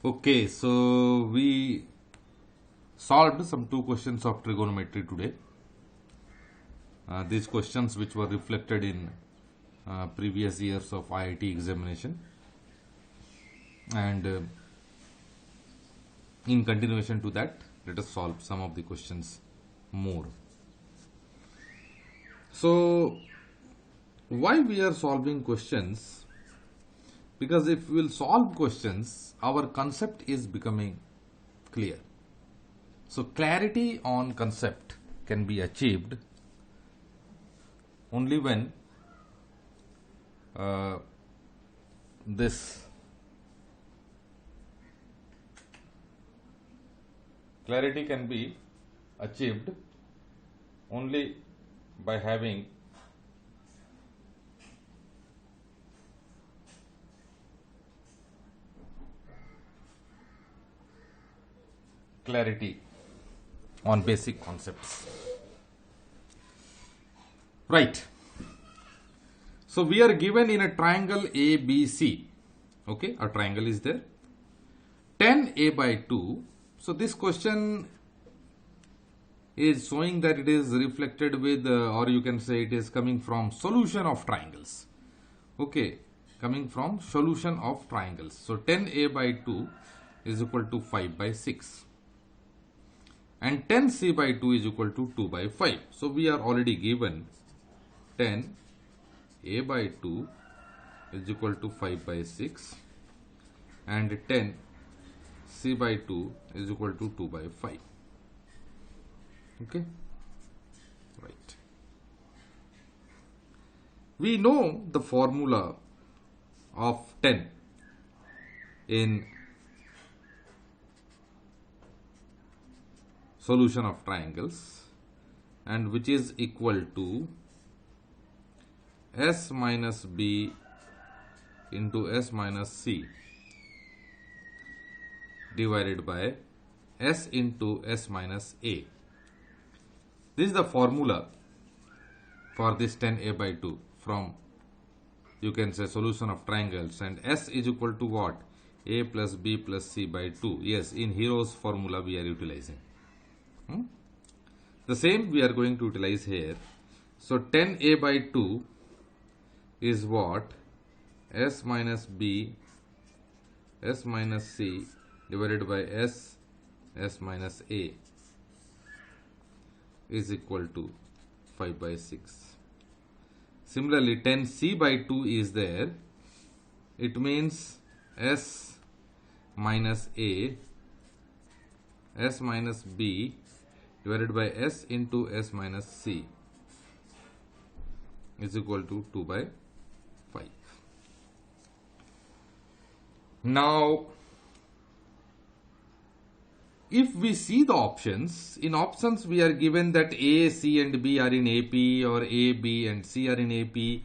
Okay, so we solved some two questions of trigonometry today. These questions which were reflected in previous years of IIT examination, and in continuation to that, let us solve some of the questions more. So why we are solving questions? Because if we will solve questions, our concept is becoming clear. So clarity on concept can be achieved only when this clarity can be achieved only by having clarity on basic concepts. Right. So we are given in a triangle ABC. Okay, a triangle is there. Tan A by 2. So this question is showing that it is reflected with, or you can say it is coming from solution of triangles. Okay, coming from solution of triangles. So tan A by 2 is equal to 5 by 6. And tan C by 2 is equal to 2 by 5. So we are already given tan A by 2 is equal to 5 by 6 and tan C by 2 is equal to 2 by 5. Okay, right. We know the formula of tan in solution of triangles, and which is equal to S minus B into S minus C divided by S into S minus A. This is the formula for this tan A by 2 from, you can say, solution of triangles, and S is equal to what? A plus B plus C by 2. Yes, in Hero's formula we are utilizing. The same we are going to utilize here. So tan A by 2 is what? S minus B S minus C divided by S minus A is equal to 5 by 6. Similarly, tan C by 2 is there. It means S minus A S minus B divided by S into S minus C is equal to 2 by 5. Now, if we see the options, in options we are given that A, C and B are in AP, or A, B and C are in AP,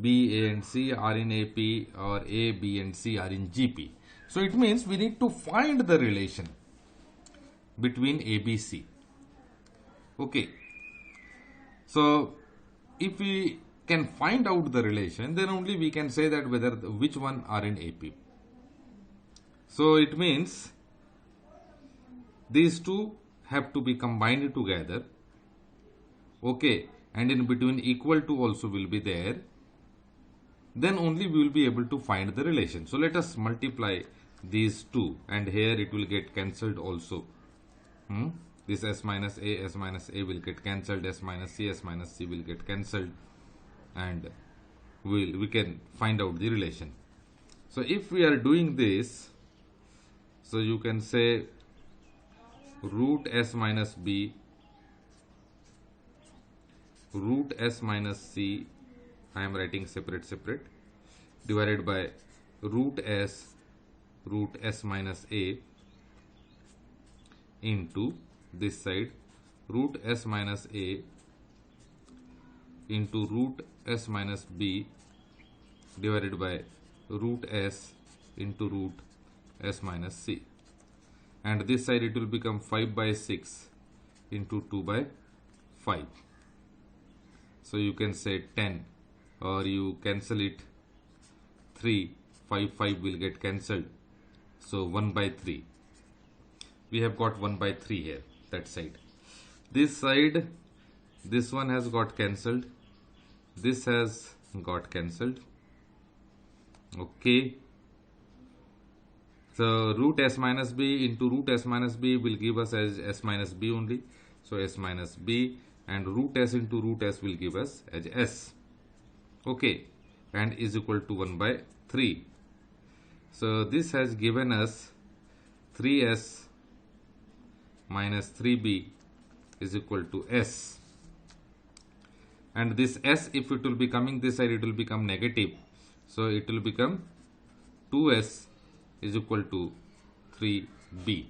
B, A and C are in AP, or A, B and C are in GP. So it means we need to find the relation between A, B, C. Okay. So if we can find out the relation, then only we can say that whether which one are in AP. So it means these two have to be combined together. Okay, and in between equal to also will be there. Then only we will be able to find the relation. So let us multiply these two, and here it will get cancelled also. This S minus A will get cancelled, S minus C will get cancelled, and we can find out the relation. So if we are doing this, so you can say root S minus B, root S minus C, I am writing separate, divided by root S minus A into this side root S minus A into root S minus B divided by root S into root S minus C, and this side it will become 5 by 6 into 2 by 5. So you can say 10, or you cancel it 3, 5 will get cancelled, So 1 by 3. We have got 1 by 3 here, that side. This side, this one has got cancelled. This has got cancelled. Okay. So root s minus b into root s minus b will give us as s minus b only. So s minus b, and root s into root s will give us as s. Okay. And is equal to 1 by 3. So this has given us 3s minus 3b is equal to s. And this s, if it will be coming this side, it will become negative. So it will become 2s is equal to 3b.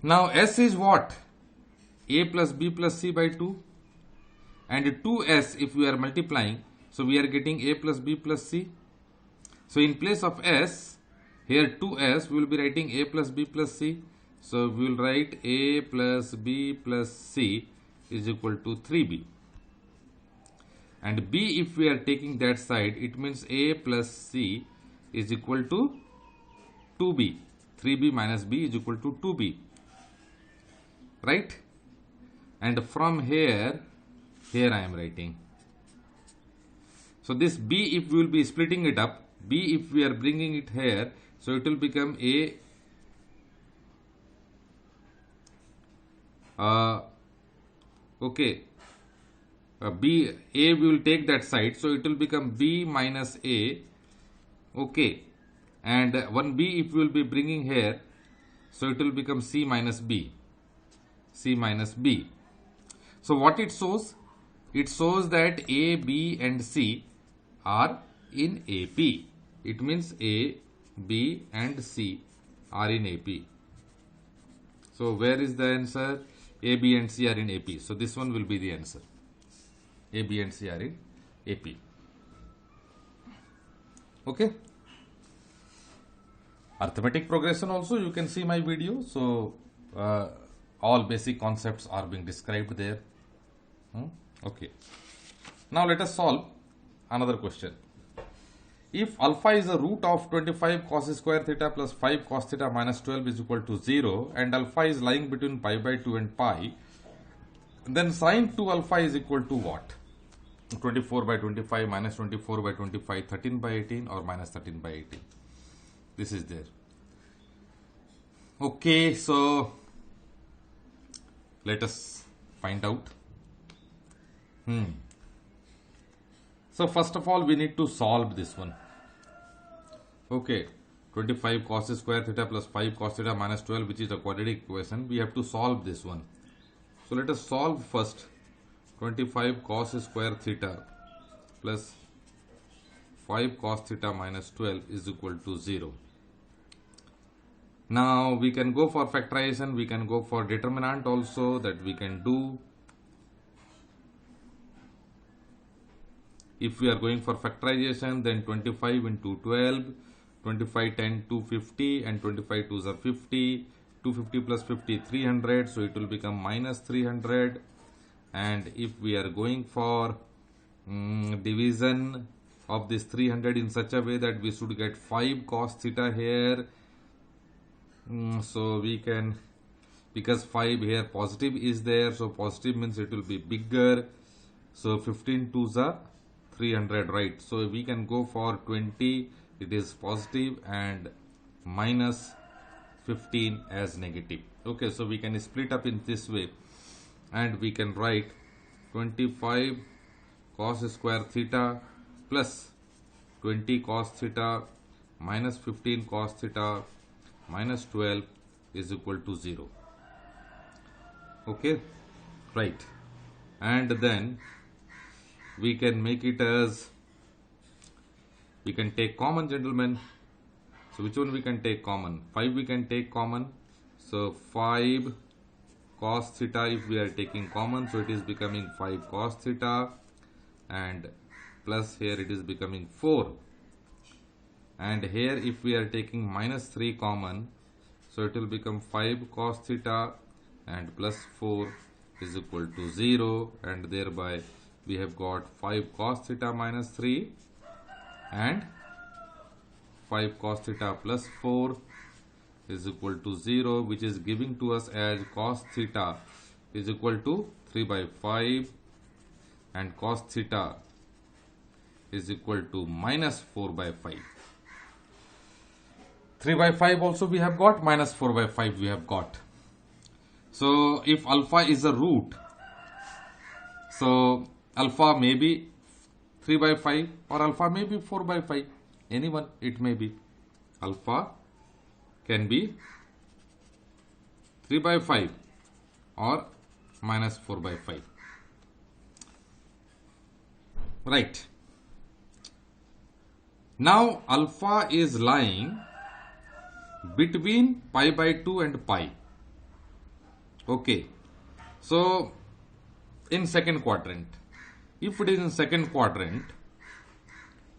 Now s is what? A plus b plus c by 2. And 2s, if we are multiplying, so we are getting a plus b plus c. So in place of s, here 2s, we will be writing a plus b plus c. So we will write a plus b plus c is equal to 3b. And b, if we are taking that side, it means a plus c is equal to 2b. 3b minus b is equal to 2b. Right? And from here I am writing. So this b, if we will be splitting it up, b if we are bringing it here, so it will become a okay, b, a we will take that side, so it will become b minus a. Okay, and one b if we will be bringing here, so it will become c minus b. C minus b. So what it shows? It shows that a, b and c are in AP. It means a, b and c are in AP. So where is the answer? A, B and C are in AP. So this one will be the answer. A, B and C are in AP. Okay. Arithmetic progression also, you can see my video. So all basic concepts are being described there. Okay. Now let us solve another question. If alpha is the root of 25 cos square theta plus 5 cos theta minus 12 is equal to 0, and alpha is lying between pi by 2 and pi, then sine 2 alpha is equal to what? 24 by 25 minus 24 by 25, 13 by 18 or minus 13 by 18. This is there. Okay, so let us find out. So first of all, we need to solve this one. Okay, 25 cos square theta plus 5 cos theta minus 12, which is a quadratic equation. We have to solve this one. So let us solve first. 25 cos square theta plus 5 cos theta minus 12 is equal to 0. Now we can go for factorization, we can go for determinant also, that we can do. If we are going for factorization, then 25 into 12, 25 10 250, and 25 2s are 50, 250 plus 50 300, so it will become minus 300. And if we are going for division of this 300 in such a way that we should get 5 cos theta here, so we can, because 5 here positive is there, so positive means it will be bigger. So 15 2s are 300, right? So we can go for 20, it is positive, and minus 15 as negative. Okay, so we can split up in this way, and we can write 25 cos square theta plus 20 cos theta minus 15 cos theta minus 12 is equal to 0. Okay, right. And then we can make it as, we can take common, gentlemen. So which one we can take common? 5 we can take common. So 5 cos theta if we are taking common, so it is becoming 5 cos theta, and plus here it is becoming 4. And here if we are taking minus 3 common, so it will become 5 cos theta and plus 4 is equal to 0, and thereby we have got 5 cos theta minus 3 and 5 cos theta plus 4 is equal to 0, which is giving to us as cos theta is equal to 3 by 5 and cos theta is equal to minus 4 by 5. 3 by 5 also we have got, minus 4 by 5 we have got. So if alpha is a root, so alpha may be 3 by 5 or alpha may be 4 by 5. Anyone it may be. Alpha can be 3 by 5 or minus 4 by 5. Right. Now alpha is lying between pi by 2 and pi. Okay. So in second quadrant, if it is in second quadrant,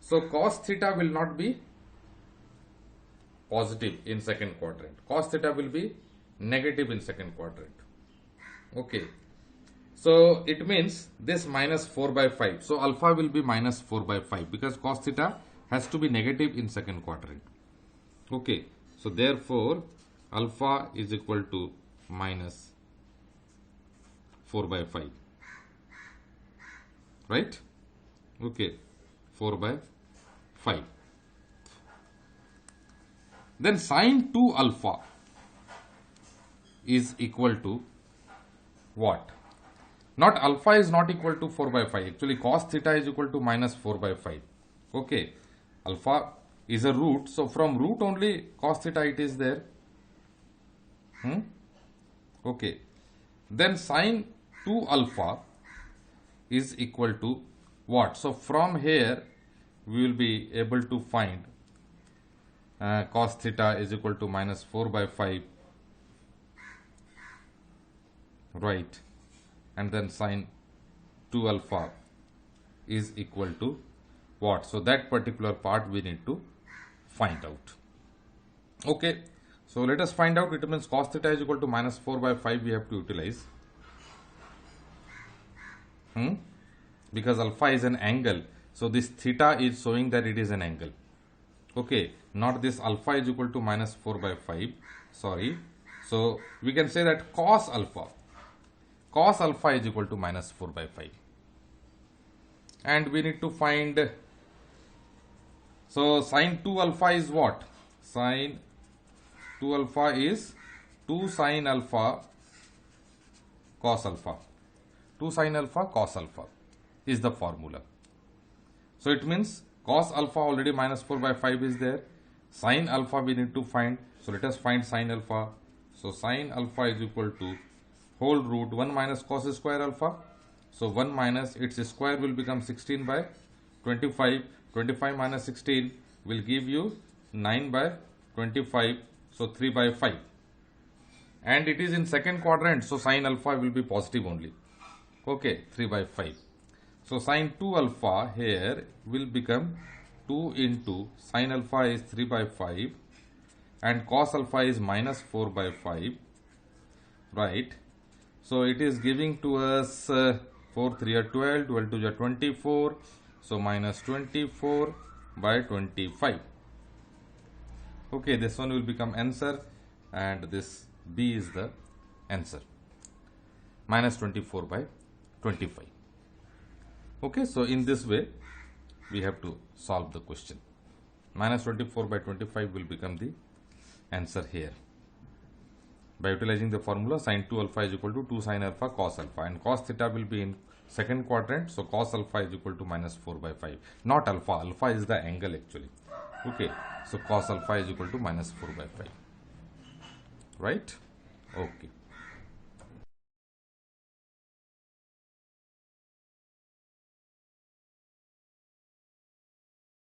so cos theta will not be positive in second quadrant. Cos theta will be negative in second quadrant. Okay. So it means this minus 4 by 5. So alpha will be minus 4 by 5 because cos theta has to be negative in second quadrant. Okay. So therefore alpha is equal to minus 4 by 5. Right? Okay. 4 by 5. Then sine 2 alpha is equal to what? Not alpha is not equal to 4 by 5. Actually cos theta is equal to minus 4 by 5. Okay. Alpha is a root. So from root only cos theta it is there. Okay. Then sine 2 alpha is equal to what? So from here we will be able to find cos theta is equal to minus 4 by 5. Right. And then sine 2 alpha is equal to what? So that particular part we need to find out. Okay. So let us find out. It means cos theta is equal to minus 4 by 5 we have to utilize. Because alpha is an angle. So this theta is showing that it is an angle. Okay. Not this alpha is equal to minus 4 by 5. Sorry. So we can say that cos alpha is equal to minus 4 by 5. And we need to find, so sine 2 alpha is what? Sine 2 alpha is 2 sine alpha cos alpha. 2 sine alpha cos alpha is the formula. So it means cos alpha already minus 4 by 5 is there. Sine alpha we need to find. So let us find sine alpha. So sine alpha is equal to whole root 1 minus cos square alpha. So 1 minus its square will become 16 by 25. 25 minus 16 will give you 9 by 25. So 3 by 5. And it is in second quadrant. So sine alpha will be positive only. Okay, 3 by 5. So sine 2 alpha here will become 2 into sine alpha is 3 by 5 and cos alpha is minus 4 by 5. Right. So it is giving to us 4 3 are 12, 12 2 are 24. So minus 24 by 25. Okay, this one will become answer and this B is the answer. Minus 24 by 25. Okay, so in this way we have to solve the question. Minus 24 by 25 will become the answer here. By utilizing the formula, sine 2 alpha is equal to 2 sine alpha cos alpha, and cos theta will be in second quadrant. So cos alpha is equal to minus 4 by 5. Not alpha. Alpha is the angle actually. Okay. So cos alpha is equal to minus 4 by 5. Right? Okay.